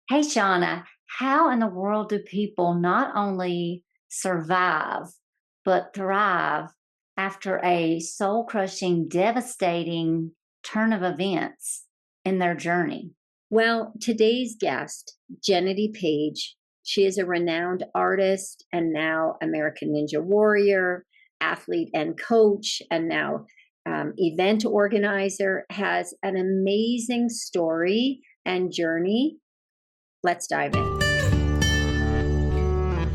Hey, Shawna, how in the world do people not only survive, but thrive after a soul crushing, devastating turn of events in their journey? Well, today's guest, Jenedy Paige, she is a renowned artist and now American Ninja Warrior, athlete and coach, and now event organizer, has an amazing story and journey. Let's dive in.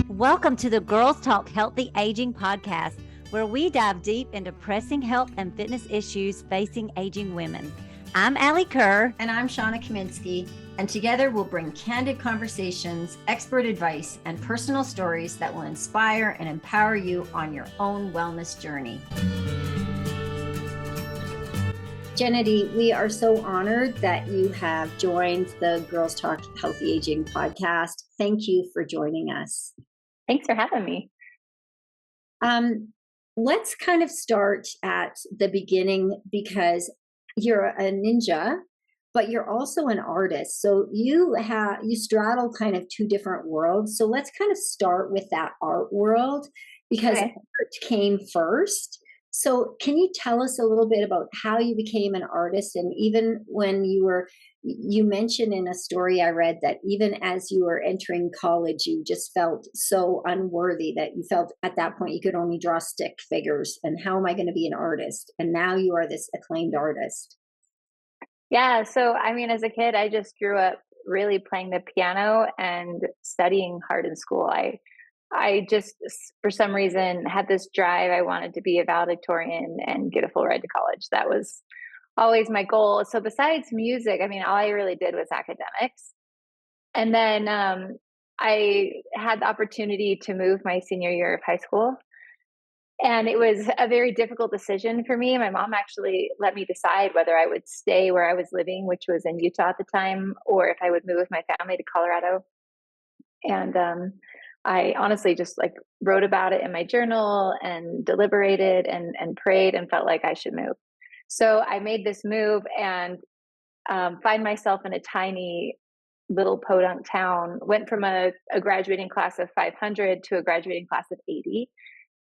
Welcome to the Girls Talk Healthy Aging podcast, where we dive deep into pressing health and fitness issues facing aging women. I'm Alli Kerr. And I'm Shawna Kaminski. And together we'll bring candid conversations, expert advice, and personal stories that will inspire and empower you on your own wellness journey. Jenedy, we are so honored that you have joined the Girls Talk Healthy Aging podcast. Thank you for joining us. Thanks for having me. Let's kind of start at the beginning because you're a ninja, but you're also an artist. So you straddle kind of two different worlds. So let's kind of start with that art world because art came first. So can you tell us a little bit about how you became an artist? And even when you mentioned in a story I read that even as you were entering college, you just felt so unworthy that you felt at that point you could only draw stick figures. And how am I going to be an artist? And now you are this acclaimed artist. Yeah. So, as a kid, I just grew up really playing the piano and studying hard in school. I just, for some reason, had this drive. I wanted to be a valedictorian and get a full ride to college. That was always my goal. So besides music, all I really did was academics. And then I had the opportunity to move my senior year of high school. And it was a very difficult decision for me. My mom actually let me decide whether I would stay where I was living, which was in Utah at the time, or if I would move with my family to Colorado. And I honestly just wrote about it in my journal and deliberated and prayed and felt like I should move. So I made this move and find myself in a tiny little podunk town, went from a graduating class of 500 to a graduating class of 80.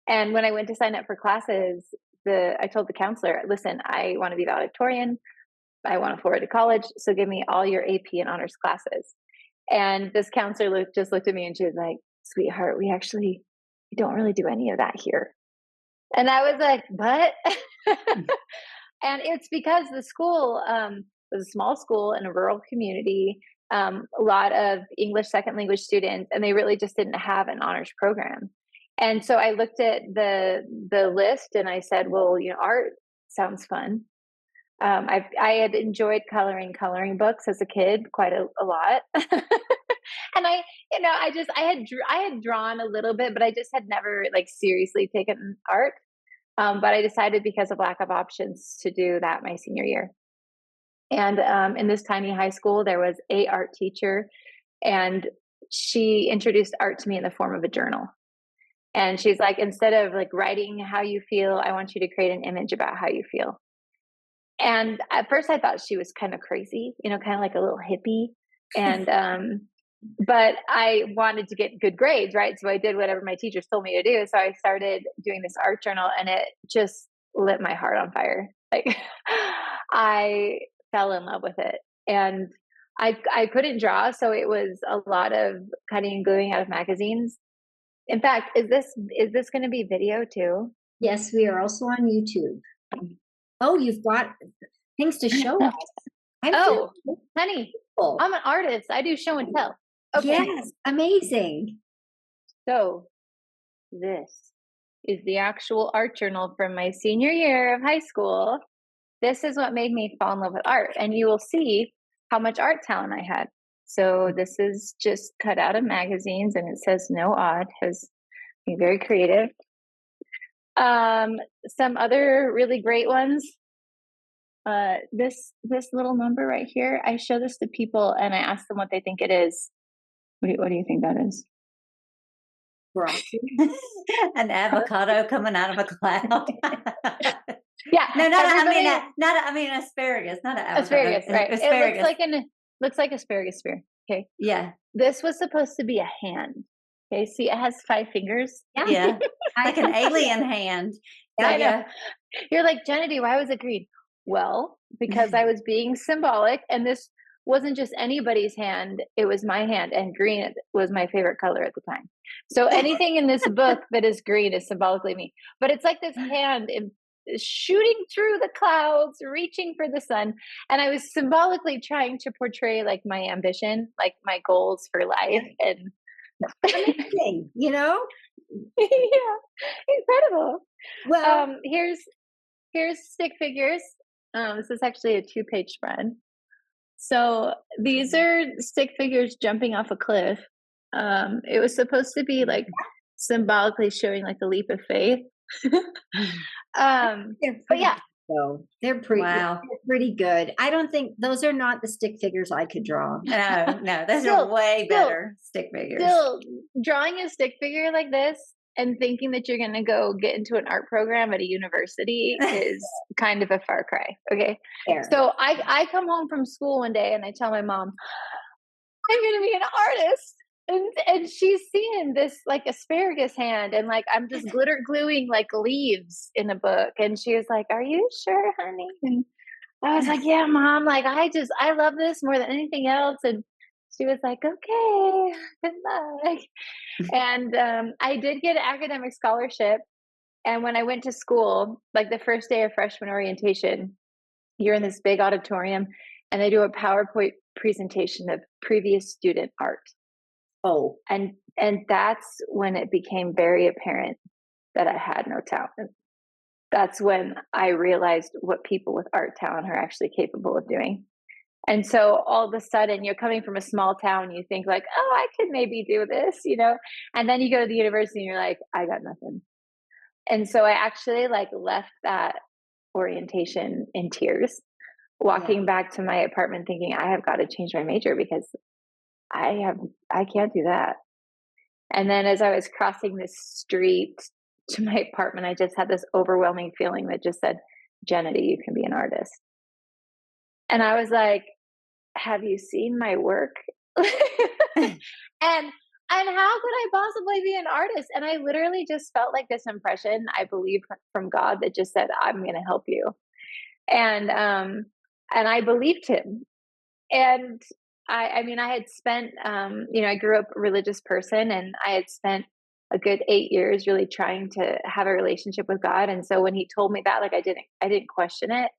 And when I went to sign up for classes, I told the counselor, listen, I want to be valedictorian. I want to forward to college. So give me all your AP and honors classes. And this counselor just looked at me and she was like, sweetheart, we don't really do any of that here. And I was like, what? And it's because the school was a small school in a rural community, a lot of English second language students, and they really just didn't have an honors program. And so I looked at the list and I said, well, art sounds fun. I had enjoyed coloring books as a kid quite a lot. And I had drawn a little bit, but I just had never seriously taken art. But I decided because of lack of options to do that my senior year. And in this tiny high school, there was a art teacher, and she introduced art to me in the form of a journal. And she's like, instead of writing how you feel, I want you to create an image about how you feel. And at first I thought she was kind of crazy, kind of like a little hippie. And, but I wanted to get good grades, right? So I did whatever my teachers told me to do. So I started doing this art journal and it just lit my heart on fire. I fell in love with it. And I couldn't draw. So it was a lot of cutting and gluing out of magazines. In fact, is this going to be video too? Yes, we are also on YouTube. Oh, you've got things to show us. Honey, I'm an artist. I do show and tell. Okay. Yes, amazing. So this is the actual art journal from my senior year of high school. This is what made me fall in love with art. And you will see how much art talent I had. So this is just cut out of magazines and it says no odd, because I'm very creative. Some other really great ones. This little number right here, I show this to people and I ask them what they think it is. What do you think that is? An avocado coming out of a cloud. Yeah. No, not asparagus, not an avocado. Asparagus, right? Asparagus. It looks like asparagus spear. Okay. Yeah. This was supposed to be a hand. Okay. See, it has 5 fingers. Yeah. Like an alien hand. So, I know. You're like, Jenedy, why was it green? Well, because I was being symbolic, and this wasn't just anybody's hand. It was my hand, and green was my favorite color at the time. So anything in this book that is green is symbolically me. But it's like this hand shooting through the clouds, reaching for the sun. And I was symbolically trying to portray like my ambition, like my goals for life. And Amazing, you know? yeah, incredible. Well, Here's stick figures. This is actually a 2-page spread. So these are stick figures jumping off a cliff. It was supposed to be like symbolically showing like a leap of faith. But yeah, so they're pretty. Wow. They're pretty good. I don't think those are not the stick figures I could draw. No, those Still- are way still- better stick figures. still drawing a stick figure like this and thinking that you're going to go get into an art program at a university is kind of a far cry. Okay. There. So I come home from school one day and I tell my mom, I'm going to be an artist. And she's seeing this like asparagus hand, and like I'm just glitter gluing like leaves in a book. And she was like, are you sure, honey? And I was like, yeah, Mom, like I love this more than anything else. And she was like, okay, good luck. And I did get an academic scholarship. And when I went to school, like the first day of freshman orientation, you're in this big auditorium and they do a PowerPoint presentation of previous student art. Oh, And that's when it became very apparent that I had no talent. That's when I realized what people with art talent are actually capable of doing. And so all of a sudden you're coming from a small town, you think like, oh, I could maybe do this, you know? And then you go to the university and you're like, I got nothing. And so I actually like left that orientation in tears, walking back to my apartment thinking I have got to change my major because I can't do that. And then as I was crossing this street to my apartment, I just had this overwhelming feeling that just said, Jenedy, you can be an artist. And I was like, have you seen my work? and how could I possibly be an artist? And I literally just felt like this impression, I believe, from God that just said, I'm going to help you. And I believed him. And I mean, I had spent, I grew up a religious person, and I had spent a good 8 years really trying to have a relationship with God. And so when he told me that, like, I didn't question it.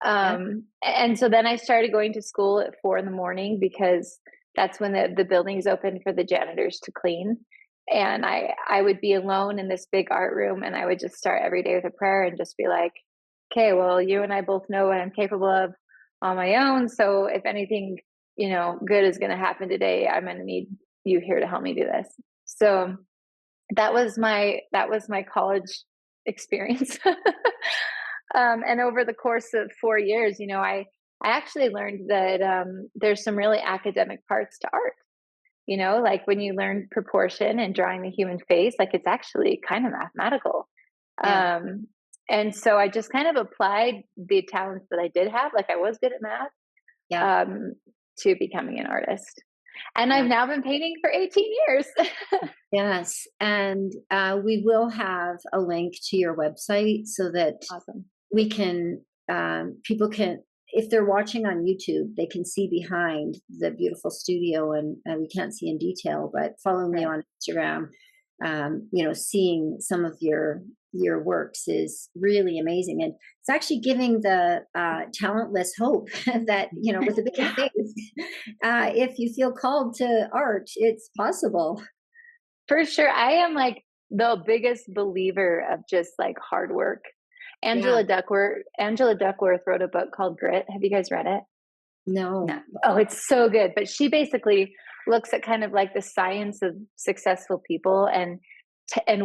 And so then I started going to school at 4 a.m. because that's when the buildings opened for the janitors to clean. And I would be alone in this big art room, and I would just start every day with a prayer and just be like, okay, well, you and I both know what I'm capable of on my own. So if anything, good is going to happen today, I'm going to need you here to help me do this. So that was my college experience. And over the course of 4 years, I actually learned that there's some really academic parts to art. Like when you learn proportion and drawing the human face, like it's actually kind of mathematical. Yeah. And so I just kind of applied the talents that I did have, like I was good at math, to becoming an artist. And I've now been painting for 18 years. Yes. And we will have a link to your website so that we can, people can, if they're watching on YouTube, they can see behind the beautiful studio, and we can't see in detail, but following me on Instagram, seeing some of your works is really amazing. And it's actually giving the talentless hope that, with a big face, if you feel called to art, it's possible. For sure. I am like the biggest believer of just like hard work. Angela Duckworth wrote a book called Grit. Have you guys read it? No. Oh, it's so good. But she basically looks at kind of like the science of successful people and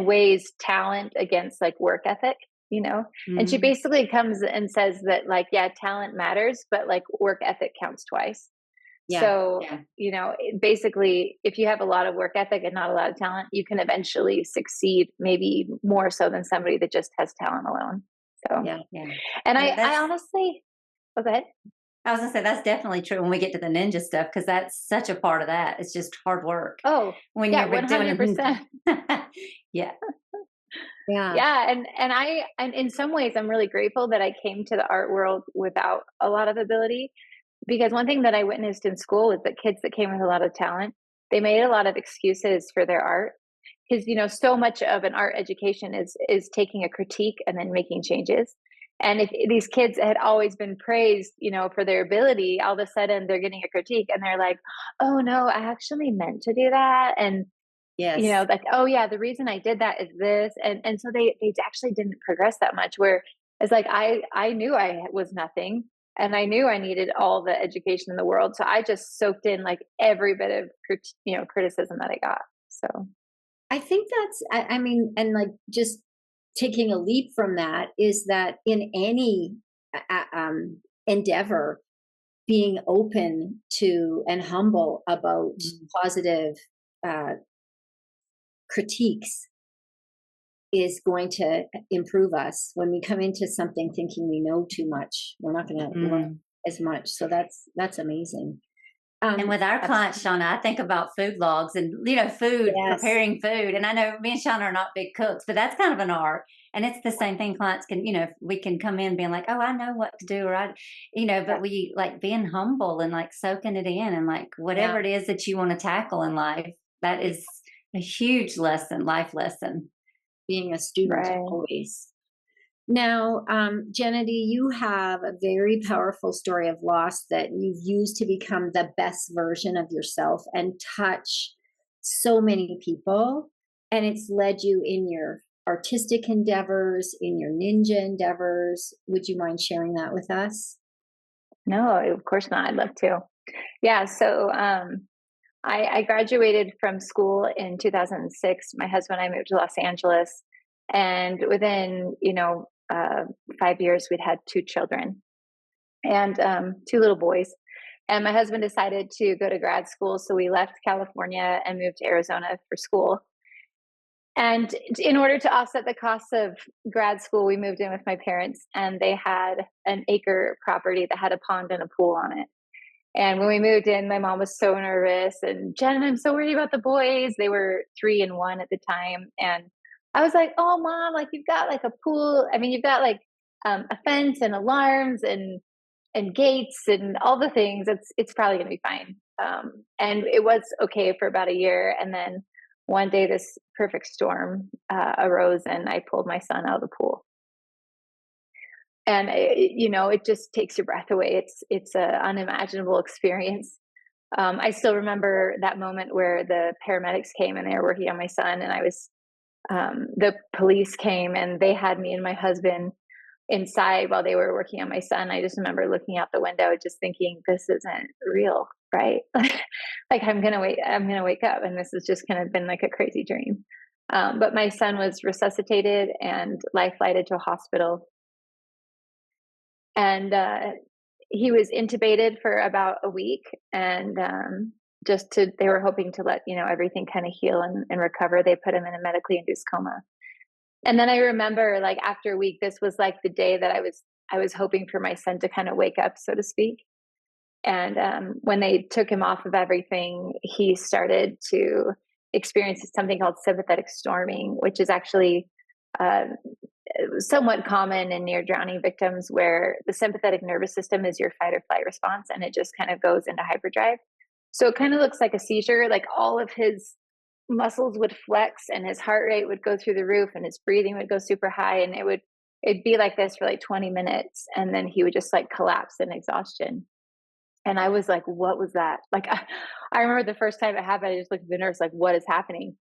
weighs talent against like work ethic, and she basically comes and says that like, yeah, talent matters, but like work ethic counts twice. Yeah. So, basically if you have a lot of work ethic and not a lot of talent, you can eventually succeed, maybe more so than somebody that just has talent alone. So, and I honestly, go ahead. I was gonna say that's definitely true when we get to the ninja stuff because that's such a part of that. It's just hard work Oh, when yeah, you're doing 100%. it. Yeah. Yeah. Yeah, and in some ways I'm really grateful that I came to the art world without a lot of ability, because one thing that I witnessed in school was that kids that came with a lot of talent, they made a lot of excuses for their art, because so much of an art education is taking a critique and then making changes. And if these kids had always been praised, for their ability, all of a sudden they're getting a critique and they're like, "Oh no, I actually meant to do that." And Yes. like, "Oh yeah, the reason I did that is this." And so they actually didn't progress that much, where it's like I knew I was nothing, and I knew I needed all the education in the world. So I just soaked in like every bit of criticism that I got. So I think that's, I mean, and like just taking a leap from that is that in any endeavor, being open to and humble about positive uh, critiques is going to improve us. When we come into something thinking we know too much, we're not going to learn as much. So that's amazing. And with our clients, Shawna, I think about food logs and, food, Yes. preparing food. And I know me and Shawna are not big cooks, but that's kind of an art. And it's the same thing. Clients can, we can come in being like, oh, I know what to do. Or but we like being humble and like soaking it in and like whatever it is that you want to tackle in life. That is a huge lesson, life lesson. Being a student right. always. Now, Jenedy, you have a very powerful story of loss that you've used to become the best version of yourself and touch so many people. And it's led you in your artistic endeavors, in your ninja endeavors. Would you mind sharing that with us? No, of course not. I'd love to. Yeah. So I graduated from school in 2006. My husband and I moved to Los Angeles, and within 5 years we'd had 2 children and 2 little boys. And my husband decided to go to grad school, so we left California and moved to Arizona for school. And in order to offset the costs of grad school, we moved in with my parents, and they had an acre property that had a pond and a pool on it. And when we moved in, my mom was so nervous, and Jen, I'm so worried about the boys. They were 3 and 1 at the time. And I was like, "Oh mom, like you've got like a pool. I mean, you've got like a fence and alarms and gates and all the things. It's probably gonna be fine." And it was okay for about a year. And then one day this perfect storm arose, and I pulled my son out of the pool. And it just takes your breath away. It's an unimaginable experience. I still remember that moment where the paramedics came and they were working on my son, and the police came and they had me and my husband inside while they were working on my son. I just remember looking out the window, just thinking, "This isn't real, right?" Like I'm gonna wake up, and this has just kind of been like a crazy dream. But my son was resuscitated and life flighted to a hospital. And he was intubated for about a week, and they were hoping to let everything kind of heal and recover. They put him in a medically induced coma. And then I remember, like, after a week, this was like the day that I was hoping for my son to kind of wake up, so to speak. And when they took him off of everything, he started to experience something called sympathetic storming, which is actually somewhat common in near drowning victims, where the sympathetic nervous system is your fight or flight response, and it just kind of goes into hyperdrive. So it kind of looks like a seizure. Like all of his muscles would flex and his heart rate would go through the roof and his breathing would go super high, and it'd be like this for like 20 minutes, and then he would just like collapse in exhaustion. And I was like, what was that? Like I remember the first time it happened, I just looked at the nurse like, what is happening?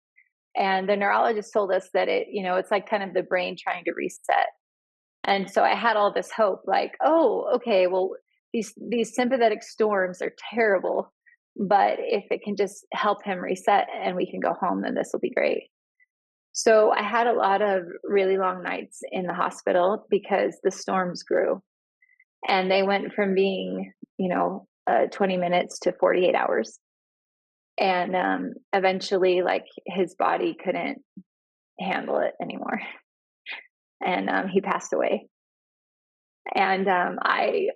And the neurologist told us that it's like kind of the brain trying to reset. And so I had all this hope, like, oh, okay, well, these sympathetic storms are terrible, but if it can just help him reset and we can go home, then this will be great. So I had a lot of really long nights in the hospital because the storms grew, and they went from being, 20 minutes to 48 hours. And eventually, like, his body couldn't handle it anymore, and he passed away. And I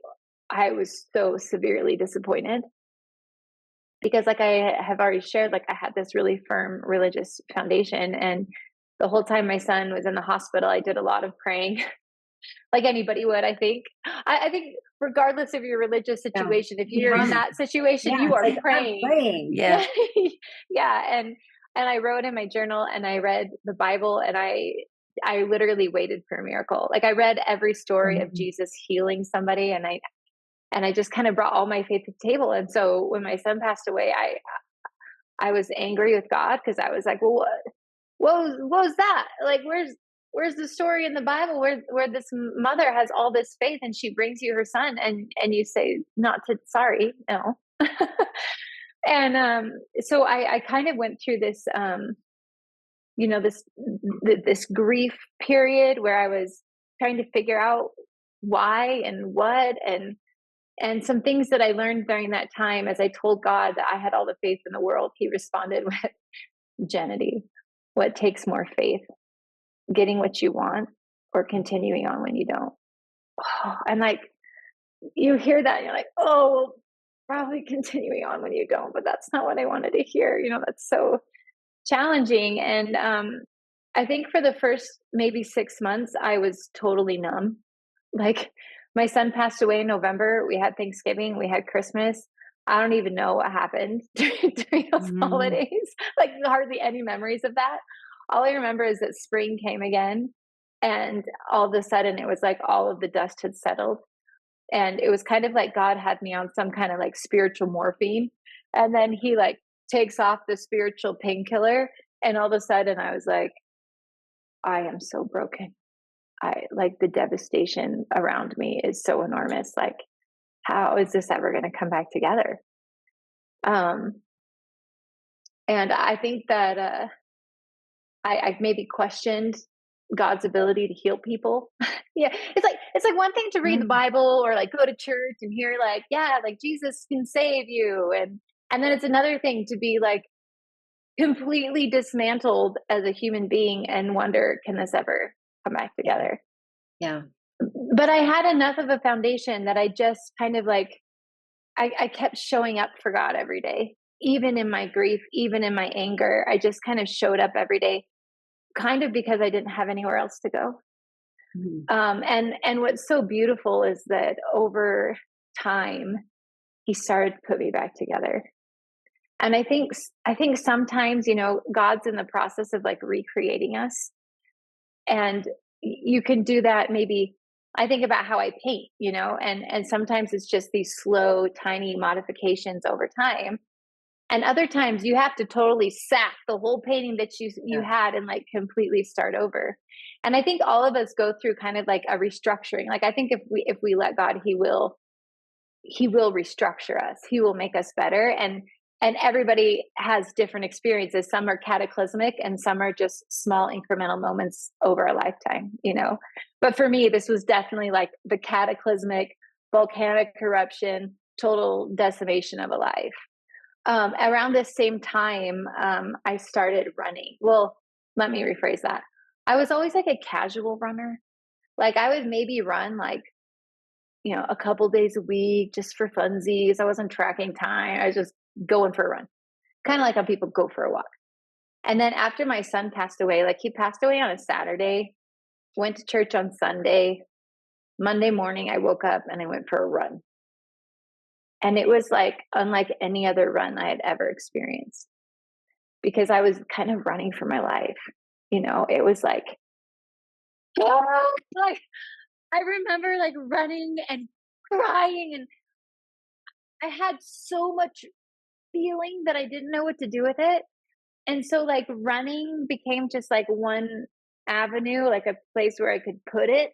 I was so severely disappointed because, like I have already shared, like I had this really firm religious foundation. And the whole time my son was in the hospital, I did a lot of praying, like anybody would, I think. I think regardless of your religious Yeah. situation, if you're in that situation, Yeah, you it's are like, I'm praying. praying. Yeah. Yeah. And I wrote in my journal and I read the Bible, and I literally waited for a miracle. Like I read every story of Jesus healing somebody, and I just kind of brought all my faith to the table. And so when my son passed away, I was angry with God because I was like, well, what was that? Like, where's the story in the Bible where this mother has all this faith and she brings you her son, and you say not to, sorry, no. And so I kind of went through this, this grief period where I was trying to figure out why and what, and some things that I learned during that time. As I told God that I had all the faith in the world, he responded with, Jenedy, what takes more faith, getting what you want or continuing on when you don't? Oh, and like, you hear that and you're like, oh, well, probably continuing on when you don't, but that's not what I wanted to hear. That's so challenging. And I think for the first maybe 6 months, I was totally numb. Like, my son passed away in November. We had Thanksgiving, we had Christmas. I don't even know what happened during those holidays. Like, hardly any memories of that. All I remember is that spring came again, and all of a sudden it was like all of the dust had settled. And it was kind of like God had me on some kind of like spiritual morphine. And then he like takes off the spiritual painkiller. And all of a sudden I was like, I am so broken. I like, the devastation around me is so enormous. Like, how is this ever going to come back together? And I think that I maybe questioned God's ability to heal people. Yeah, it's like one thing to read the Bible or like go to church and hear like, yeah, like Jesus can save you, and then it's another thing to be like completely dismantled as a human being and wonder, can this ever come back together? Yeah. But I had enough of a foundation that I just kind of like, I kept showing up for God every day, even in my grief, even in my anger. I just kind of showed up every day, kind of because I didn't have anywhere else to go. And what's so beautiful is that over time, he started to put me back together. And I think sometimes, God's in the process of like recreating us. And you can do that maybe. I think about how I paint, and sometimes it's just these slow, tiny modifications over time. And other times you have to totally sack the whole painting that you had and like completely start over. And I think all of us go through kind of like a restructuring. Like, I think if we let God, he will restructure us. He will make us better. And everybody has different experiences. Some are cataclysmic and some are just small incremental moments over a lifetime, But for me, this was definitely like the cataclysmic volcanic eruption, total decimation of a life. Around this same time, I started running. Well, let me rephrase that. I was always like a casual runner. Like, I would maybe run like, a couple days a week just for funsies. I wasn't tracking time. I was just going for a run, kind of like how people go for a walk. And then after my son passed away, like he passed away on a Saturday, went to church on Sunday. Monday morning, I woke up and I went for a run. And it was like unlike any other run I had ever experienced, because I was kind of running for my life. It was like, like, I remember like running and crying, and I had so much feeling that I didn't know what to do with it. And so like running became just like one avenue, like a place where I could put it.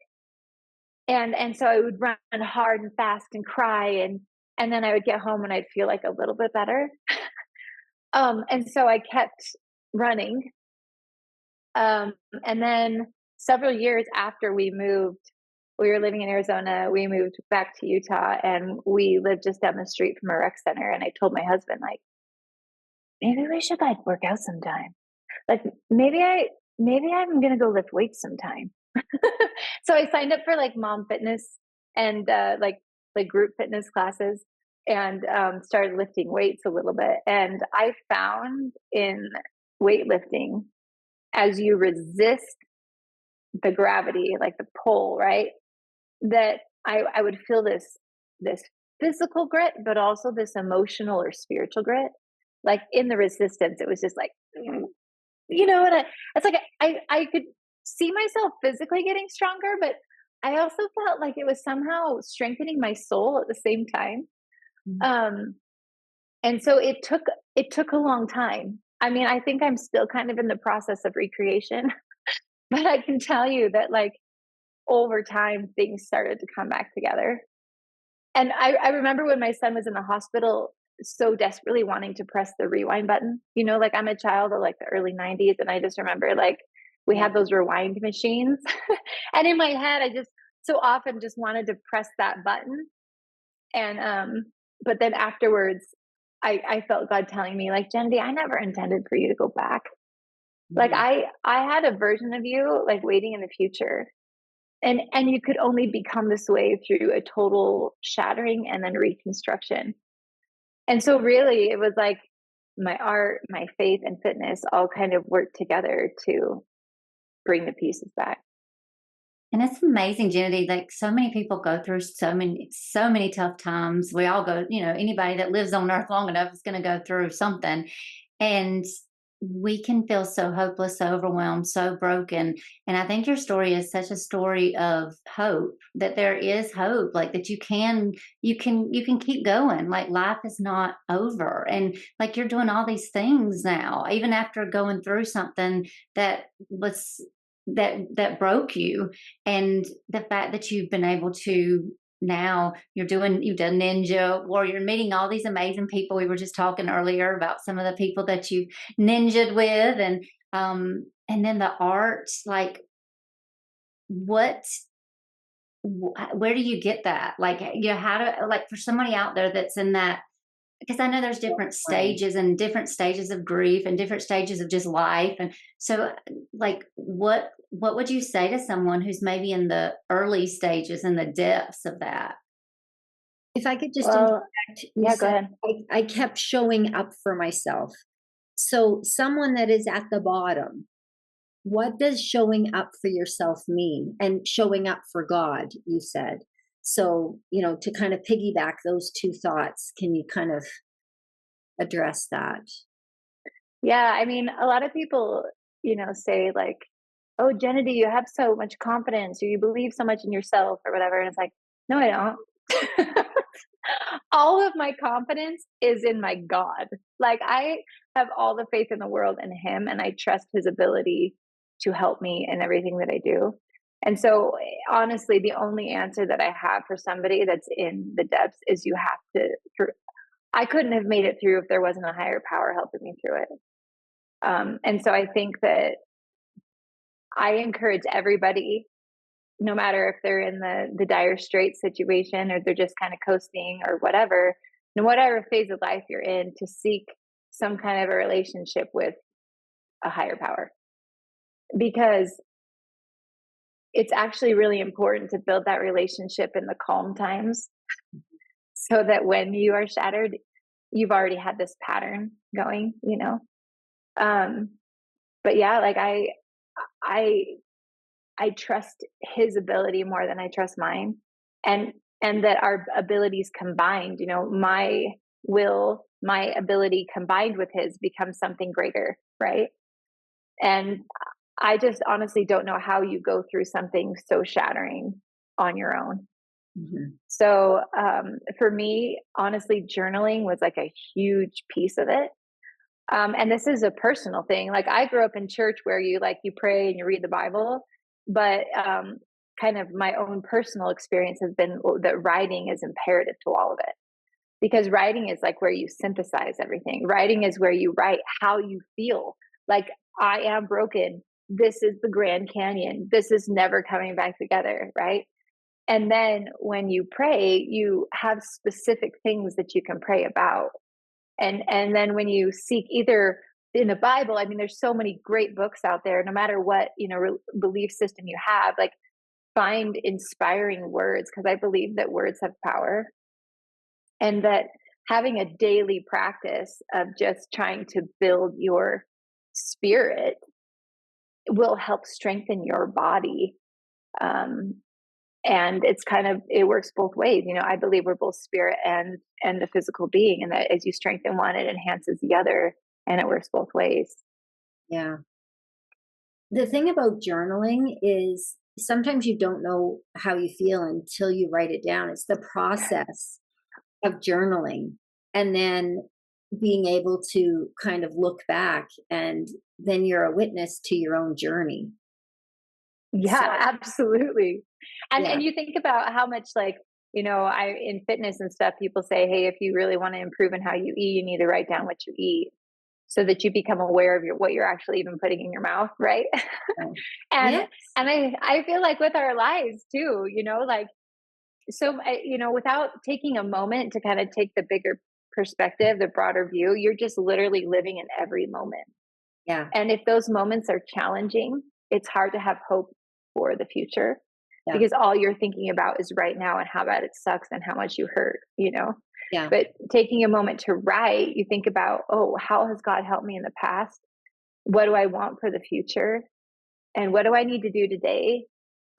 And so I would run hard and fast and cry, and then I would get home and I'd feel like a little bit better. And so I kept running. And then several years after we moved, we were living in Arizona, we moved back to Utah, and we lived just down the street from a rec center. And I told my husband, like, maybe we should like work out sometime. Like, maybe I'm going to go lift weights sometime. So I signed up for like Mom Fitness, and like like group fitness classes, and started lifting weights a little bit. And I found in weightlifting, as you resist the gravity, like the pull, right? That I would feel this physical grit, but also this emotional or spiritual grit. Like in the resistance, it was just like, and it's like I could see myself physically getting stronger, but I also felt like it was somehow strengthening my soul at the same time. Um, and so it took a long time. I mean, I think I'm still kind of in the process of recreation, but I can tell you that like over time things started to come back together. And I remember when my son was in the hospital, so desperately wanting to press the rewind button. Like I'm a child of like the early 90s, and I just remember like we had those rewind machines. And in my head, I just so often just wanted to press that button. And but then afterwards, I felt God telling me, like, Jenedy, I never intended for you to go back. Like I had a version of you like waiting in the future. And you could only become this way through a total shattering and then reconstruction. And so really it was like my art, my faith, and fitness all kind of worked together to bring the pieces back. And it's amazing, Jenedy. Like so many people go through so many tough times. We all go, anybody that lives on earth long enough is going to go through something. And we can feel so hopeless, so overwhelmed, so broken. And I think your story is such a story of hope, that there is hope, like that you can keep going. Like life is not over. And like you're doing all these things now, even after going through something that was that broke you. And the fact that you've been able to now you've done ninja warrior, meeting all these amazing people. We were just talking earlier about some of the people that you've ninja'd with, and then the art, like what where do you get that, like how to, like for somebody out there that's in that, because I know there's different stages and different stages of grief and different stages of just life. And so like what would you say to someone who's maybe in the early stages and the depths of that? If I could just Well, interject, yeah, go ahead. I kept showing up for myself. So someone that is at the bottom, what does showing up for yourself mean? And showing up for God, you said. So, to kind of piggyback those two thoughts, can you kind of address that? Yeah, I mean, a lot of people, say like, "Oh, Jenedy, you have so much confidence, or you believe so much in yourself, or whatever." And it's like, no, I don't. All of my confidence is in my God. Like I have all the faith in the world in Him, and I trust His ability to help me in everything that I do. And so, honestly, the only answer that I have for somebody that's in the depths is you have to. I couldn't have made it through if there wasn't a higher power helping me through it. And so I think that I encourage everybody, no matter if they're in the dire straits situation or they're just kind of coasting or whatever, no whatever phase of life you're in, to seek some kind of a relationship with a higher power. Because it's actually really important to build that relationship in the calm times, so that when you are shattered, you've already had this pattern going. But yeah, like I trust His ability more than I trust mine. And that our abilities combined, my will, my ability combined with His becomes something greater, right? And I just honestly don't know how you go through something so shattering on your own. Mm-hmm. So for me, honestly, journaling was like a huge piece of it. And this is a personal thing. Like I grew up in church where you pray and you read the Bible, but kind of my own personal experience has been that writing is imperative to all of it, because writing is like where you synthesize everything. Writing is where you write how you feel. Like, I am broken. This is the Grand Canyon. This is never coming back together, right? And then when you pray, you have specific things that you can pray about. And then when you seek either in the Bible, I mean, there's so many great books out there, no matter what, belief system you have, like find inspiring words, because I believe that words have power, and that having a daily practice of just trying to build your spirit will help strengthen your body. And it's kind of, it works both ways. I believe we're both spirit and the physical being, and that as you strengthen one, it enhances the other, and it works both ways. Yeah. The thing about journaling is sometimes you don't know how you feel until you write it down. It's the process of journaling, and then being able to kind of look back, and then you're a witness to your own journey. Yeah, So, absolutely. And yeah. and you think about how much, like, I in fitness and stuff, people say, hey, if you really want to improve in how you eat, you need to write down what you eat so that you become aware of what you're actually even putting in your mouth, right? and Yes. and I feel like with our lives too, like, so without taking a moment to kind of take the bigger perspective, the broader view, you're just literally living in every moment. Yeah. And if those moments are challenging, it's hard to have hope for the future, Yeah. because all you're thinking about is right now and how bad it sucks and how much you hurt. Yeah. But taking a moment to write, you think about, oh, how has God helped me in the past? What do I want for the future? And what do I need to do today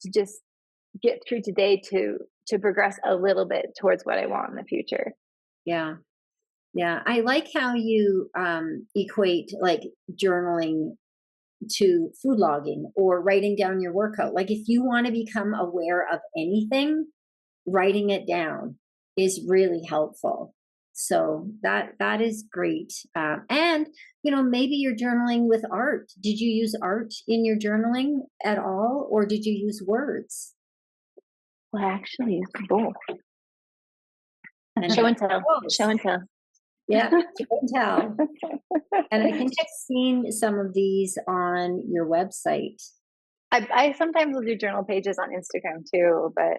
to just get through today to progress a little bit towards what I want in the future? Yeah. Yeah. I like how you equate like journaling to food logging or writing down your workout. Like if you want to become aware of anything, writing it down is really helpful. So that is great. And maybe you're journaling with art. Did you use art in your journaling at all, or did you use words? Well, actually, it's both. And Show and tell. both. Show and tell. Yeah, you can tell. And I think I've seen some of these on your website. I sometimes will do journal pages on Instagram too, but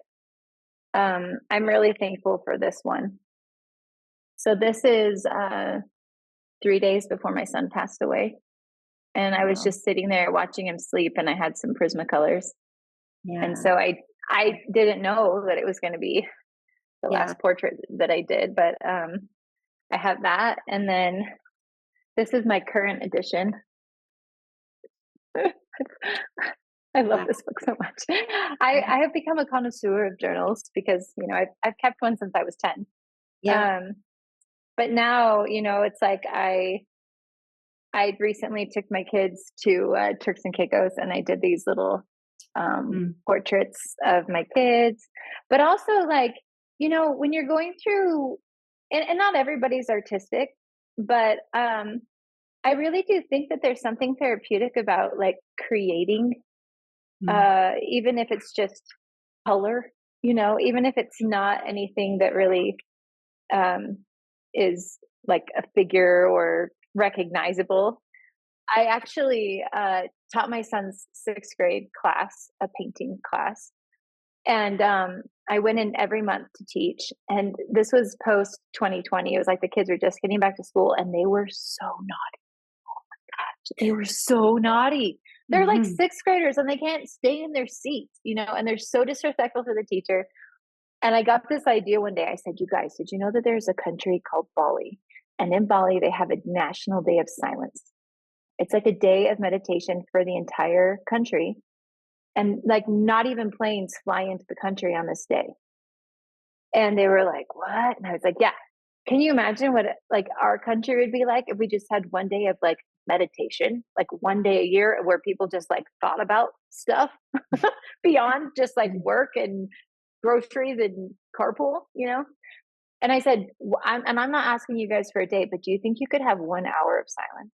I'm really thankful for this one. So this is 3 days before my son passed away, and I was Wow. just sitting there watching him sleep, and I had some Prismacolors, Yeah. and so I didn't know that it was going to be the Yeah. last portrait that I did, but I have that, and then this is my current edition. I love this book so much. I have become a connoisseur of journals because I've kept one since I was 10. Yeah. But now it's like I recently took my kids to Turks and Caicos, and I did these little portraits of my kids. But also, like, when you're going through, and not everybody's artistic, but I really do think that there's something therapeutic about like creating, even if it's just color, even if it's not anything that really is like a figure or recognizable. I actually taught my son's 6th grade class, a painting class, and I went in every month to teach. And this was post 2020. It was like the kids were just getting back to school, and they were so naughty. Oh my gosh, they were so naughty. They're like 6th graders, and they can't stay in their seats, and they're so disrespectful to the teacher. And I got this idea one day. I said, you guys, did you know that there's a country called Bali? And in Bali, they have a national day of silence. It's like a day of meditation for the entire country. And like not even planes fly into the country on this day. And they were like, what? And I was like, yeah. Can you imagine what like our country would be like if we just had one day of like meditation, like one day a year where people just like thought about stuff beyond just like work and groceries and carpool, And I said, I'm not asking you guys for a date, but do you think you could have 1 hour of silence?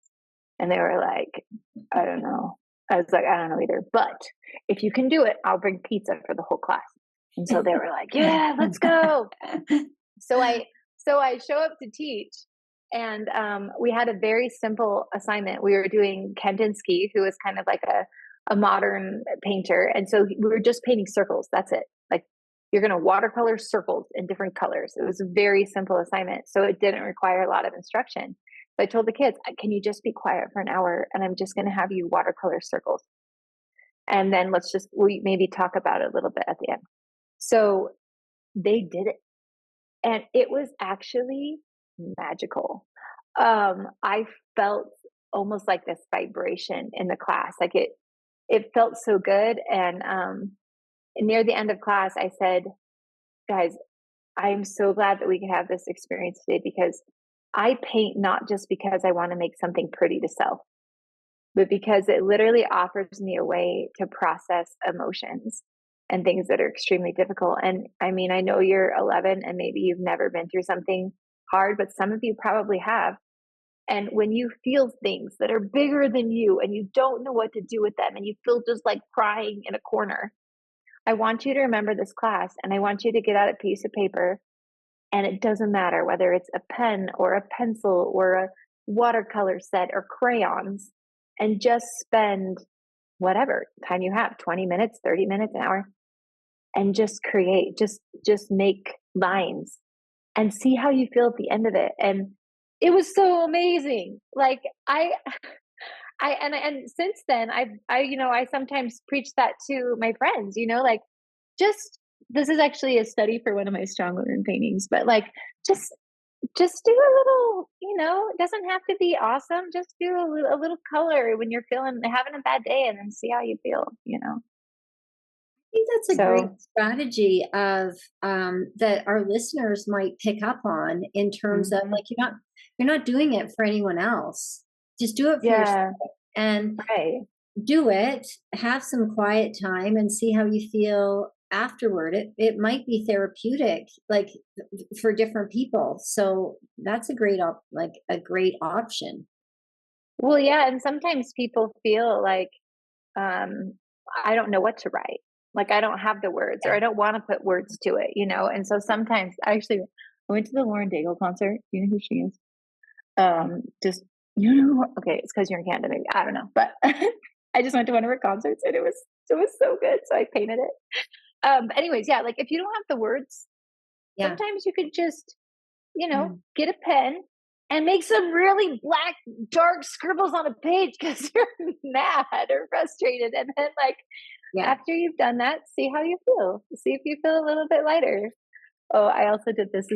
And they were like, I don't know. I was like, I don't know either. But if you can do it, I'll bring pizza for the whole class. And so they were like, yeah, let's go. So I show up to teach, and we had a very simple assignment. We were doing Kandinsky, who is kind of like a modern painter. And so we were just painting circles. That's it. Like, you're going to watercolor circles in different colors. It was a very simple assignment. So it didn't require a lot of instruction. So I told the kids, can you just be quiet for an hour, and I'm just going to have you watercolor circles. And then we maybe talk about it a little bit at the end. So they did it. And it was actually magical. I felt almost like this vibration in the class. Like it felt so good. And near the end of class, I said, guys, I'm so glad that we could have this experience today, because I paint not just because I want to make something pretty to sell, but because it literally offers me a way to process emotions and things that are extremely difficult. And I mean, I know you're 11 and maybe you've never been through something hard, but some of you probably have. And when you feel things that are bigger than you and you don't know what to do with them and you feel just like crying in a corner, I want you to remember this class, and I want you to get out a piece of paper, and it doesn't matter whether it's a pen or a pencil or a watercolor set or crayons, and just spend whatever time you have, 20 minutes, 30 minutes, an hour, and just create, just make lines and see how you feel at the end of it. And it was so amazing. Like and since then I sometimes preach that to my friends, like, just, this is actually a study for one of my strong women paintings, but like, just do a little, it doesn't have to be awesome. Just do a little color when you're having a bad day, and then see how you feel. I think that's a great So strategy of that our listeners might pick up on, in terms of, like, you're not doing it for anyone else. Just do it for yourself, and right. do it. Have some quiet time and see how you feel afterward. It might be therapeutic, like, for different people. So that's a great a great option. Well, yeah, and sometimes people feel like, I don't know what to write. Like, I don't have the words, or I don't want to put words to it. And so sometimes, I went to the Lauren Daigle concert. You know who she is? Just, okay, it's because you're in Canada, maybe. I don't know, but I just went to one of her concerts, and it was so good. So I painted it. But anyways, yeah, like, if you don't have the words, Yeah. sometimes you could just, get a pen and make some really black, dark scribbles on a page because you're mad or frustrated. And then, like, after you've done that, see how you feel. See if you feel a little bit lighter. Oh, I also did this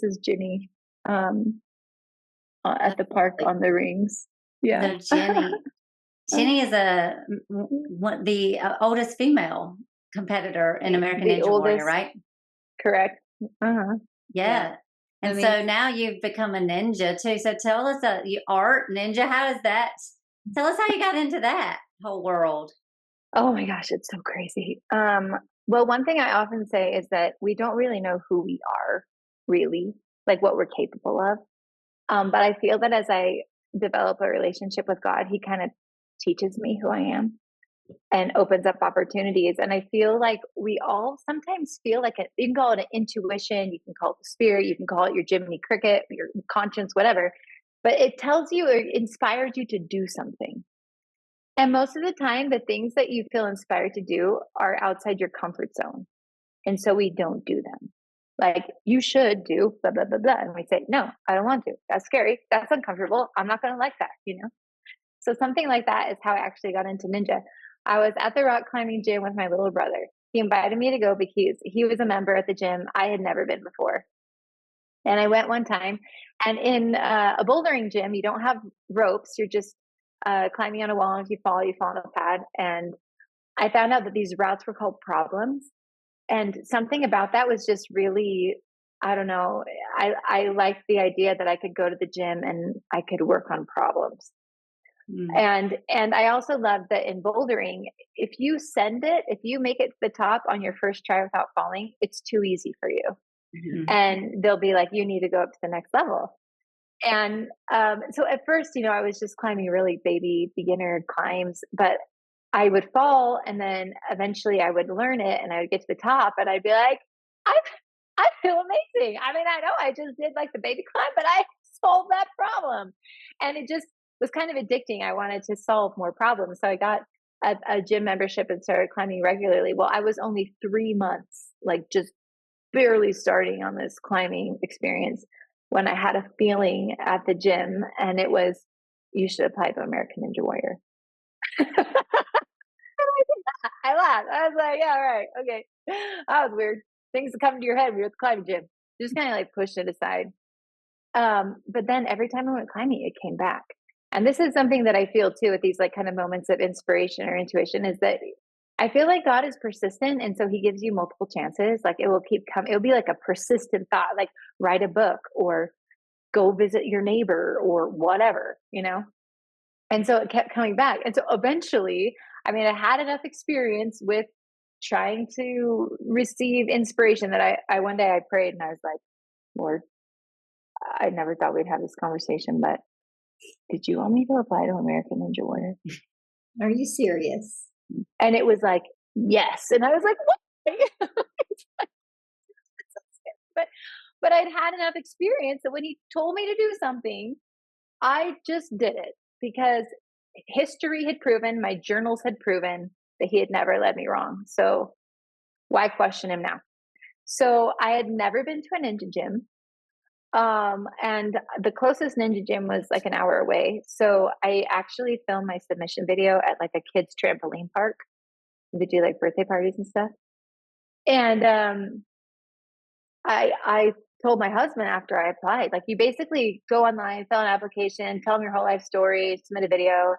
is Ginny at the park on the rings. Yeah. So Jenny is the oldest female competitor in American The Ninja Warrior, oldest, right? correct. Uh-huh. Yeah. And so now you've become a ninja too. So tell us, you art ninja. How does that? Tell us how you got into that whole world. Oh my gosh, it's so crazy. Well, one thing I often say is that we don't really know who we are, really, like what we're capable of. But I feel that as I develop a relationship with God, He kind of teaches me who I am and opens up opportunities. And I feel like we all sometimes feel like you can call it an intuition, you can call it the spirit, you can call it your Jiminy Cricket, your conscience, whatever. But it tells you or inspires you to do something. And most of the time, the things that you feel inspired to do are outside your comfort zone. And so we don't do them. Like, you should do blah, blah, blah, blah. And we say, no, I don't want to. That's scary. That's uncomfortable. I'm not going to like that. So something like that is how I actually got into ninja. I was at the rock climbing gym with my little brother. He invited me to go because he was a member at the gym. I had never been before. And I went one time, and in a bouldering gym, you don't have ropes. You're just climbing on a wall. And if you fall on a pad. And I found out that these routes were called problems. And something about that was just really, I don't know. I liked the idea that I could go to the gym and I could work on problems. And I also love that in bouldering, if you make it to the top on your first try without falling, it's too easy for you. And they'll be like, you need to go up to the next level. And so at first, I was just climbing really baby beginner climbs, but I would fall, and then eventually I would learn it, and I would get to the top, and I'd be like, I feel amazing. I mean, I know I just did like the baby climb, but I solved that problem. And it just was kind of addicting. I wanted to solve more problems. So I got a gym membership and started climbing regularly. Well, I was only 3 months, like just barely starting on this climbing experience, when I had a feeling at the gym, and it was, you should apply to American Ninja Warrior. I laughed. I was like, yeah, right. Okay. That was weird. Things that come to your head when you're at the climbing gym. Just kind of like pushed it aside. But then every time I went climbing, it came back. And this is something that I feel too with these like kind of moments of inspiration or intuition is that I feel like God is persistent. And so he gives you multiple chances. Like it will keep coming. It'll be like a persistent thought, like write a book or go visit your neighbor or whatever, you know? And so it kept coming back. And so eventually, I mean, I had enough experience with trying to receive inspiration that I one day I prayed and I was like, Lord, I never thought we'd have this conversation, but did you want me to apply to American Ninja Warrior? Are you serious? And it was like, yes. And I was like, what? but I'd had enough experience that when he told me to do something, I just did it because history had proven, my journals had proven that he had never led me wrong. So why question him now? So I had never been to a ninja gym. And the closest ninja gym was like an hour away. So I actually filmed my submission video at like a kid's trampoline park. They do like birthday parties and stuff. And I told my husband after I applied, like you basically go online, fill an application, tell him your whole life story, submit a video.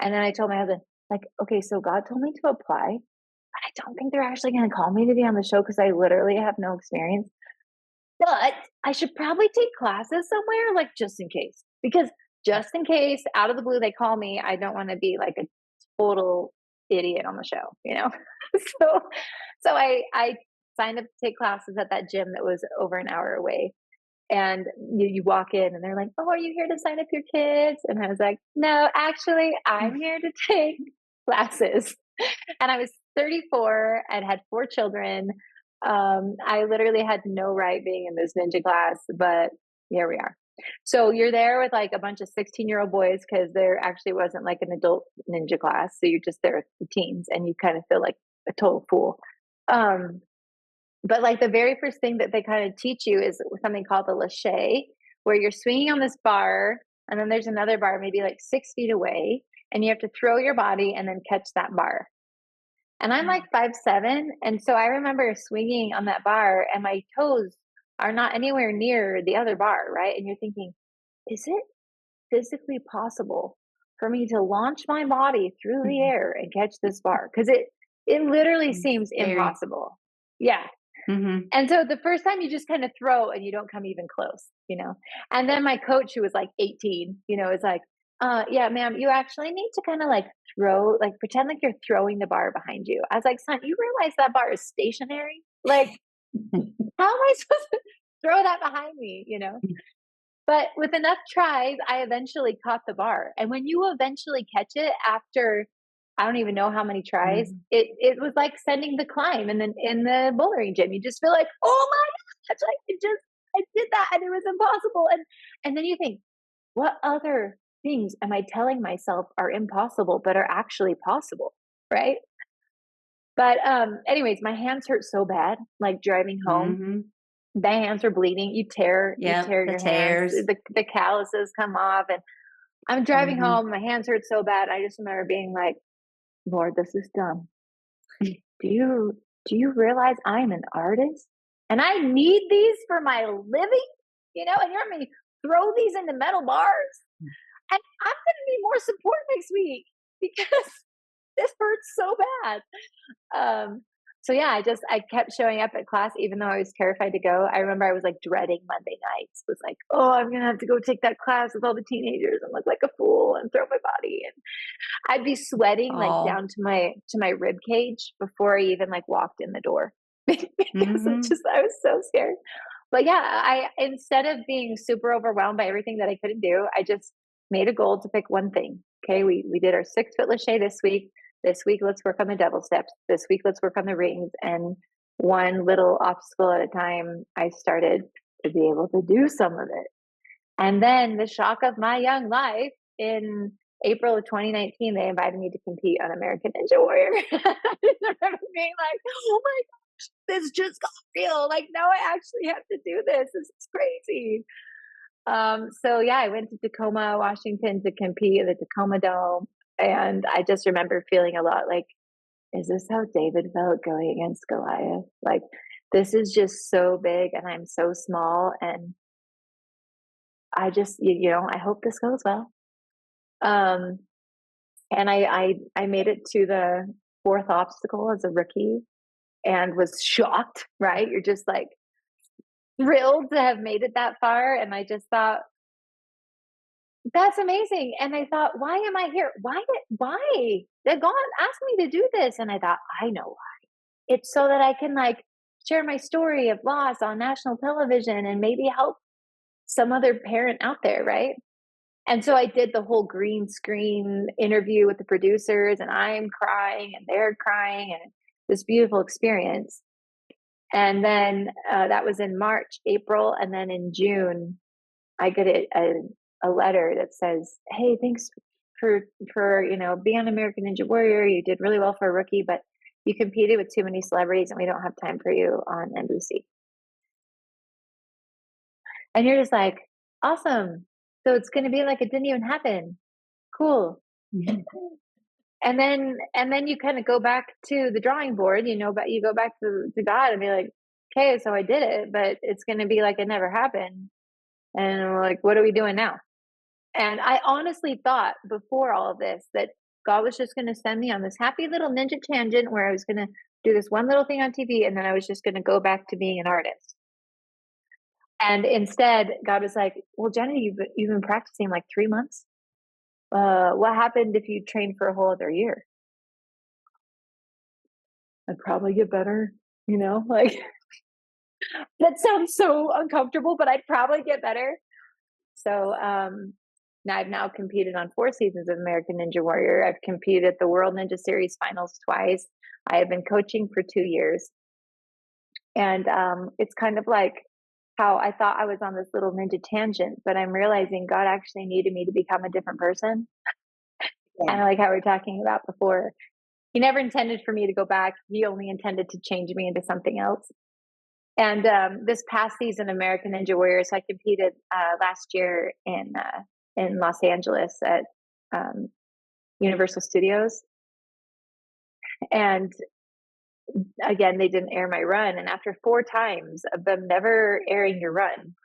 And then I told my husband, like, okay, so God told me to apply, but I don't think they're actually going to call me to be on the show because I literally have no experience. But I should probably take classes somewhere, like just in case, because just in case out of the blue they call me, I don't want to be like a total idiot on the show, you know? so I signed up to take classes at that gym that was over an hour away. And you walk in and they're like, oh, are you here to sign up your kids? And I was like, no, actually, I'm here to take classes. And I was 34 and had 4 children. I literally had no right being in this ninja class, but here we are. So you're there with like a bunch of 16-year-old boys because there actually wasn't like an adult ninja class. So you're just there with the teens and you kind of feel like a total fool. But like the very first thing that they kind of teach you is something called the lache, where you're swinging on this bar and then there's another bar maybe like 6 feet away and you have to throw your body and then catch that bar. And I'm like 5'7". And so I remember swinging on that bar and my toes are not anywhere near the other bar, right? And you're thinking, is it physically possible for me to launch my body through the air and catch this bar? Because it literally seems impossible. Yeah. Mm-hmm. And so the first time you just kind of throw and you don't come even close, you know? And then my coach, who was like 18, you know, is like, yeah, ma'am, you actually need to kind of like throw, like pretend like you're throwing the bar behind you. I was like, son, you realize that bar is stationary? Like, how am I supposed to throw that behind me, you know? But with enough tries, I eventually caught the bar. And when you eventually catch it after, I don't even know how many tries, it was like sending the climb in the bouldering gym. You just feel like, oh my gosh, I did that and it was impossible. And then you think, what other things am I telling myself are impossible but are actually possible, right? But anyways, my hands hurt so bad, like driving home. Mm-hmm. The hands are bleeding. You tear your tears. hands. The calluses come off, and I'm driving home. My hands hurt so bad. I just remember being like, Lord, this is dumb. Do you realize I'm an artist and I need these for my living? You know, and you're going to throw these into metal bars, and I'm going to need more support next week because this hurts so bad. So yeah, I kept showing up at class even though I was terrified to go. I remember I was like dreading Monday nights. Was like, oh, I'm gonna have to go take that class with all the teenagers and look like a fool and throw my body. And I'd be sweating like down to my rib cage before I even like walked in the door because I was so scared. But yeah, I instead of being super overwhelmed by everything that I couldn't do, I just made a goal to pick one thing. Okay, we did our 6-foot lache this week. This week, let's work on the double steps. This week, let's work on the rings. And one little obstacle at a time, I started to be able to do some of it. And then the shock of my young life, in April of 2019, they invited me to compete on American Ninja Warrior. I remember being like, oh my gosh, this just got real. Like, now I actually have to do this. This is crazy. So yeah, I went to Tacoma, Washington to compete in the Tacoma Dome. And I just remember feeling a lot like is this how David felt going against Goliath? Like, this is just so big and I'm so small. And I just, I hope this goes well. And I made it to the fourth obstacle as a rookie and was shocked, right? You're just like thrilled to have made it that far. And I just thought, that's amazing. And I thought, why am I here? Why? God asked me to do this. And I thought, I know why. It's so that I can like share my story of loss on national television and maybe help some other parent out there, right? And so I did the whole green screen interview with the producers, and I'm crying and they're crying, and this beautiful experience. And then that was in March, April, and then in June, I get a letter that says, "Hey, thanks for being on American Ninja Warrior. You did really well for a rookie, but you competed with too many celebrities, and we don't have time for you on NBC." And you're just like, awesome. So it's going to be like it didn't even happen. Cool. And then you kind of go back to the drawing board, but you go back to God and be like, okay, so I did it, but it's going to be like it never happened. And we're like, what are we doing now? And I honestly thought before all of this that God was just going to send me on this happy little ninja tangent where I was going to do this one little thing on TV, and then I was just going to go back to being an artist. And instead, God was like, well, Jenedy, you've been practicing like 3 months. What happened if you trained for a whole other year? I'd probably get better, like that sounds so uncomfortable, but I'd probably get better. So now I've now competed on 4 seasons of American Ninja Warrior. I've competed at the World Ninja Series finals twice. I have been coaching for 2 years. And it's kind of like how I thought I was on this little ninja tangent, but I'm realizing God actually needed me to become a different person. Yeah. Kind of like how we were talking about before. He never intended for me to go back. He only intended to change me into something else. And this past season, American Ninja Warrior, so I competed last year in Los Angeles at Universal Studios. And again, they didn't air my run. And after 4 times of them never airing your run,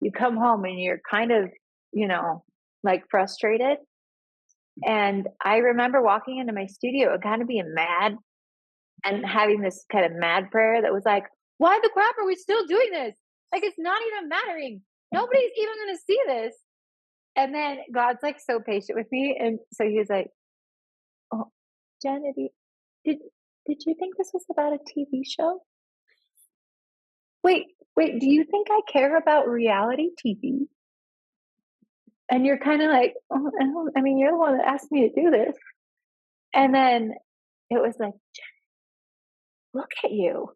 you come home and you're kind of, like frustrated. And I remember walking into my studio and kind of being mad and having this kind of mad prayer that was like, why the crap are we still doing this? Like, it's not even mattering. Nobody's even going to see this. And then God's like so patient with me. And so he was like, oh, Jenedy, did you think this was about a TV show? Wait, do you think I care about reality TV? And you're kind of like, oh, you're the one that asked me to do this. And then it was like, look at you.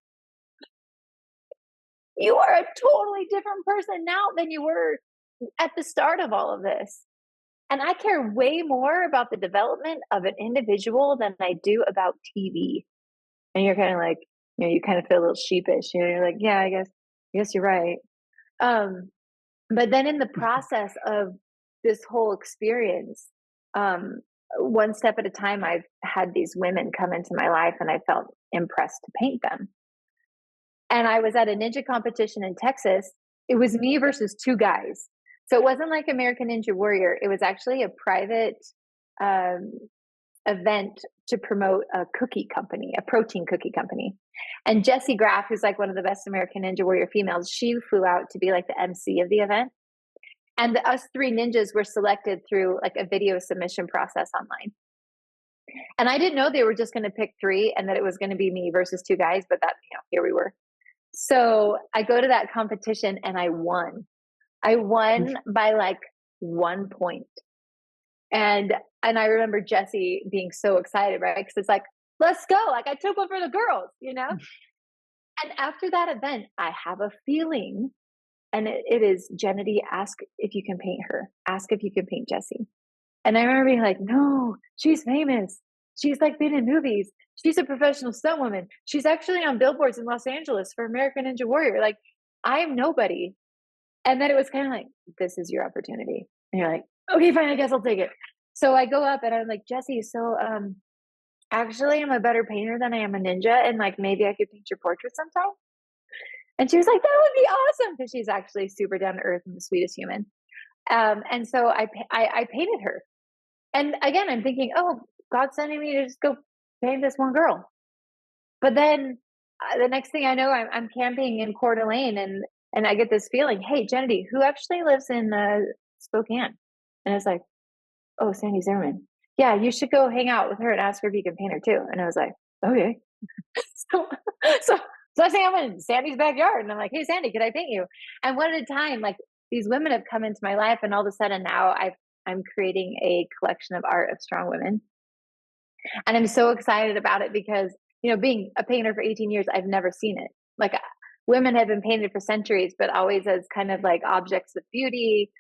You are a totally different person now than you were at the start of all of this. And I care way more about the development of an individual than I do about TV. And you're kind of like, you kind of feel a little sheepish. You're like, yeah, I guess you're right. But then in the process of this whole experience, one step at a time, I've had these women come into my life and I felt impressed to paint them. And I was at a ninja competition in Texas. It was me versus 2 guys. So it wasn't like American Ninja Warrior. It was actually a private event to promote a cookie company, a protein cookie company. And Jessie Graff, who's like one of the best American Ninja Warrior females, she flew out to be like the MC of the event. And us 3 ninjas were selected through like a video submission process online. And I didn't know they were just going to pick 3 and that it was going to be me versus 2 guys, but that, here we were. So I go to that competition and I won. I won by like 1 point. And I remember Jessie being so excited, right? Because it's like, let's go. Like, I took one for the girls, And after that event, I have a feeling, and it is, Jenedy, ask if you can paint her. Ask if you can paint Jessie. And I remember being like, no, she's famous. She's like been in movies. She's a professional stunt woman. She's actually on billboards in Los Angeles for American Ninja Warrior. Like, I am nobody. And then it was kind of like, this is your opportunity. And you're like, okay, fine, I guess I'll take it. So I go up and I'm like, Jessie, so actually, I'm a better painter than I am a ninja, and like maybe I could paint your portrait sometime. And she was like, that would be awesome, because she's actually super down to earth and the sweetest human. And so I painted her. And again, I'm thinking, oh, God's sending me to just go paint this one girl. But then the next thing I know, I'm camping in Coeur d'Alene, and I get this feeling, hey, Jenedy, who actually lives in Spokane? And I was like, oh, Sandy Zimmerman. Yeah, you should go hang out with her and ask her if you can paint her too. And I was like, okay. so, so, so I say I'm in Sandy's backyard, and I'm like, hey, Sandy, could I paint you? And one at a time, like these women have come into my life, and all of a sudden now I'm creating a collection of art of strong women. And I'm so excited about it because, being a painter for 18 years, I've never seen it. Like women have been painted for centuries, but always as kind of like objects of beauty,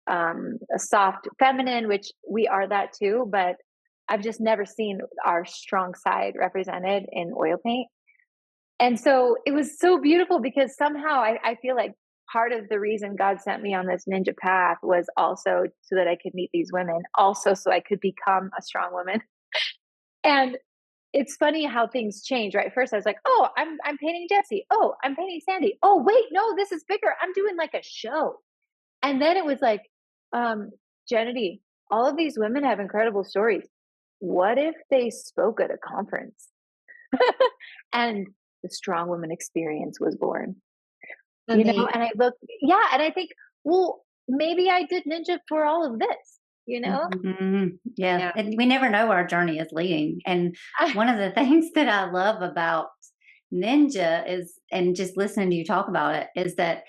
a soft feminine, which we are that too. But I've just never seen our strong side represented in oil paint. And so it was so beautiful because somehow I feel like part of the reason God sent me on this ninja path was also so that I could meet these women, also so I could become a strong woman. And it's funny how things change, right? First, I was like, "Oh, I'm painting Jessie. Oh, I'm painting Sandy. Oh, wait, no, this is bigger. I'm doing like a show." And then it was like, Jenedy, all of these women have incredible stories. What if they spoke at a conference? And the Strong Woman Experience was born. Amazing. And I look, yeah, and I think, well, maybe I did ninja for all of this, Yeah. Yeah. And we never know where our journey is leading. And one of the things that I love about Ninja is, and just listening to you talk about it, is that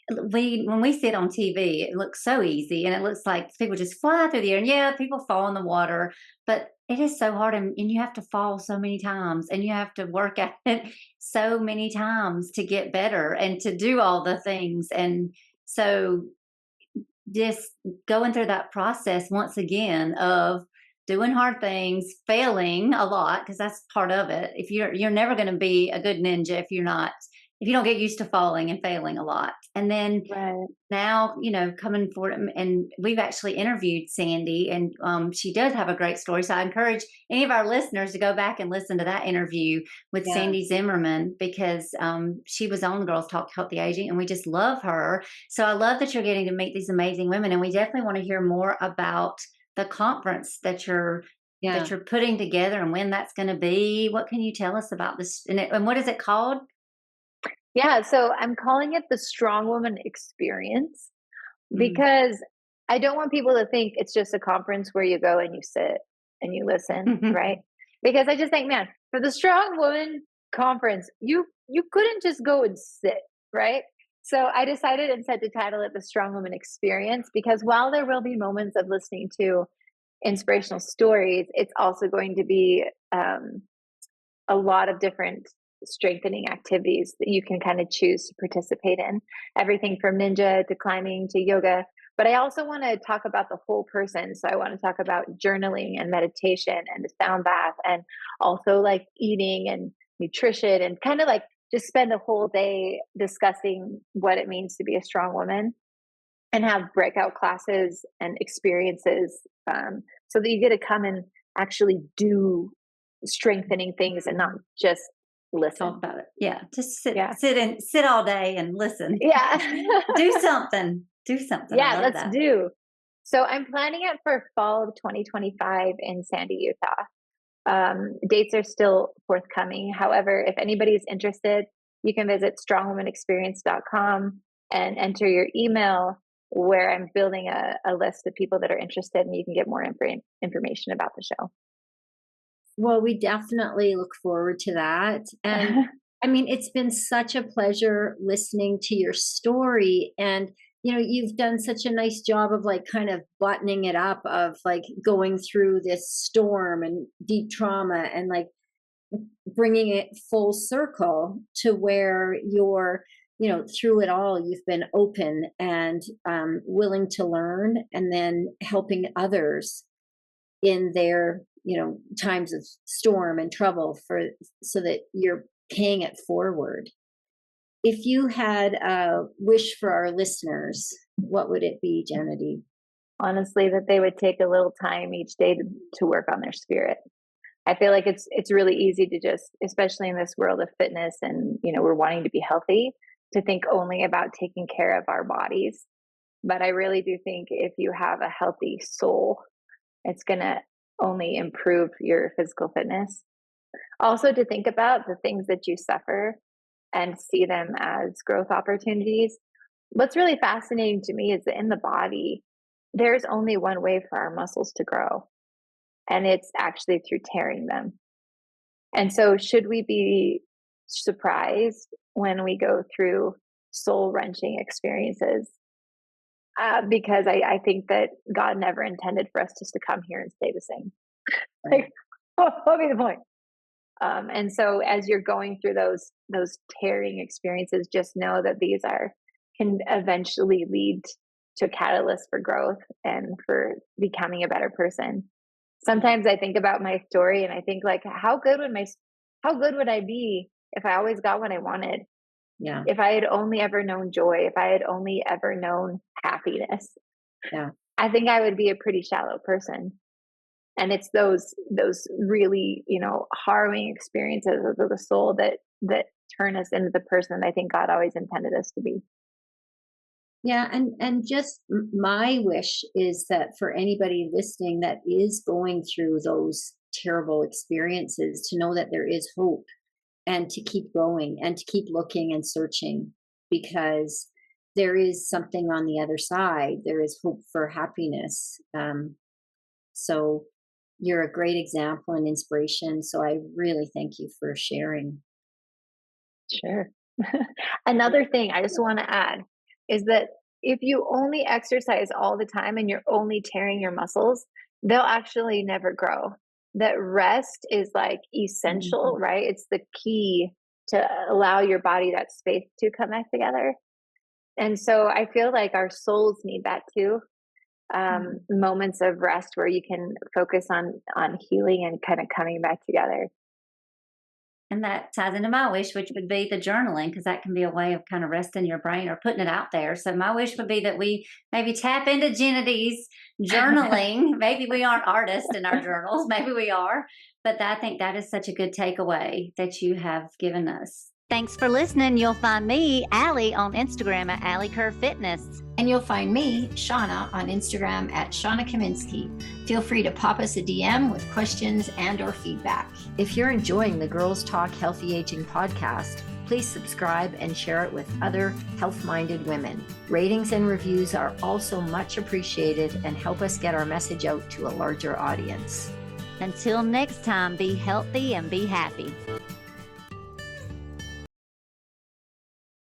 when we see it on TV, it looks so easy and it looks like people just fly through the air. And yeah, people fall in the water, but it is so hard, and you have to fall so many times and you have to work at it so many times to get better and to do all the things. And so just going through that process once again of doing hard things, failing a lot, because that's part of it. If you're never going to be a good ninja if you don't get used to falling and failing a lot. And then right. now, coming forward, and we've actually interviewed Sandy, and she does have a great story. So I encourage any of our listeners to go back and listen to that interview with Yeah. Sandy Zimmerman, because she was on Girls Talk Healthy Aging, and we just love her. So I love that you're getting to meet these amazing women, and we definitely want to hear more about the conference that you're putting together and when that's going to be. What can you tell us about this? And what is it called? Yeah, so I'm calling it the Strong Woman Experience because I don't want people to think it's just a conference where you go and you sit and you listen, right? Because I just think, man, for the Strong Woman Conference, you couldn't just go and sit, right? So I decided instead to title it the Strong Woman Experience, because while there will be moments of listening to inspirational stories, it's also going to be a lot of different strengthening activities that you can kind of choose to participate in, everything from ninja to climbing to yoga. But I also want to talk about the whole person. So I want to talk about journaling and meditation and the sound bath, and also like eating and nutrition, and kind of like just spend a whole day discussing what it means to be a strong woman, and have breakout classes and experiences, so that you get to come and actually do strengthening things and not just listen. Talk about it. Yeah. Just Yeah. sit all day and listen. Yeah. Do something. Do something. Yeah, let's do. So I'm planning it for fall of 2025 in Sandy, Utah. Dates are still forthcoming. However, if anybody's interested, you can visit strongwomanexperience.com and enter your email, where I'm building a list of people that are interested, and you can get more information about the show. Well, we definitely look forward to that. And I mean, it's been such a pleasure listening to your story. And, you've done such a nice job of like kind of buttoning it up, of like going through this storm and deep trauma, and like bringing it full circle to where you're, through it all, you've been open and willing to learn, and then helping others in their times of storm and trouble, so that you're paying it forward. If you had a wish for our listeners, what would it be, Jenedy? Honestly, that they would take a little time each day to work on their spirit. I feel like it's really easy to just, especially in this world of fitness and, we're wanting to be healthy, to think only about taking care of our bodies. But I really do think if you have a healthy soul, it's going to only improve your physical fitness. Also, to think about the things that you suffer and see them as growth opportunities. What's really fascinating to me is that in the body, there's only one way for our muscles to grow, and it's actually through tearing them. And so, should we be surprised when we go through soul-wrenching experiences? Because I think that God never intended for us just to come here and stay the same. Like, what be the point? And so, as you're going through those tearing experiences, just know that these can eventually lead to catalyst for growth and for becoming a better person. Sometimes I think about my story and I think, like, how good would I be if I always got what I wanted? Yeah. If I had only ever known joy, if I had only ever known happiness, Yeah. I think I would be a pretty shallow person. And it's those really, harrowing experiences of the soul that turn us into the person that I think God always intended us to be. Yeah, and just my wish is that for anybody listening that is going through those terrible experiences, to know that there is hope, and to keep going and to keep looking and searching, because there is something on the other side. There is hope for happiness. So you're a great example and inspiration. So I really thank you for sharing. Sure. Another thing I just want to add is that if you only exercise all the time and you're only tearing your muscles, they'll actually never grow. That rest is like essential, right? It's the key to allow your body that space to come back together. And so I feel like our souls need that too. Moments of rest where you can focus on healing and kind of coming back together. And that ties into my wish, which would be the journaling, because that can be a way of kind of resting your brain or putting it out there. So my wish would be that we maybe tap into Jenedy's journaling. Maybe we aren't artists in our journals. Maybe we are. But I think that is such a good takeaway that you have given us. Thanks for listening. You'll find me, Alli, on Instagram at Alli Kerr Fitness. And you'll find me, Shawna, on Instagram at Shawna Kaminski. Feel free to pop us a DM with questions and or feedback. If you're enjoying the Girls Talk Healthy Aging podcast, please subscribe and share it with other health-minded women. Ratings and reviews are also much appreciated and help us get our message out to a larger audience. Until next time, be healthy and be happy.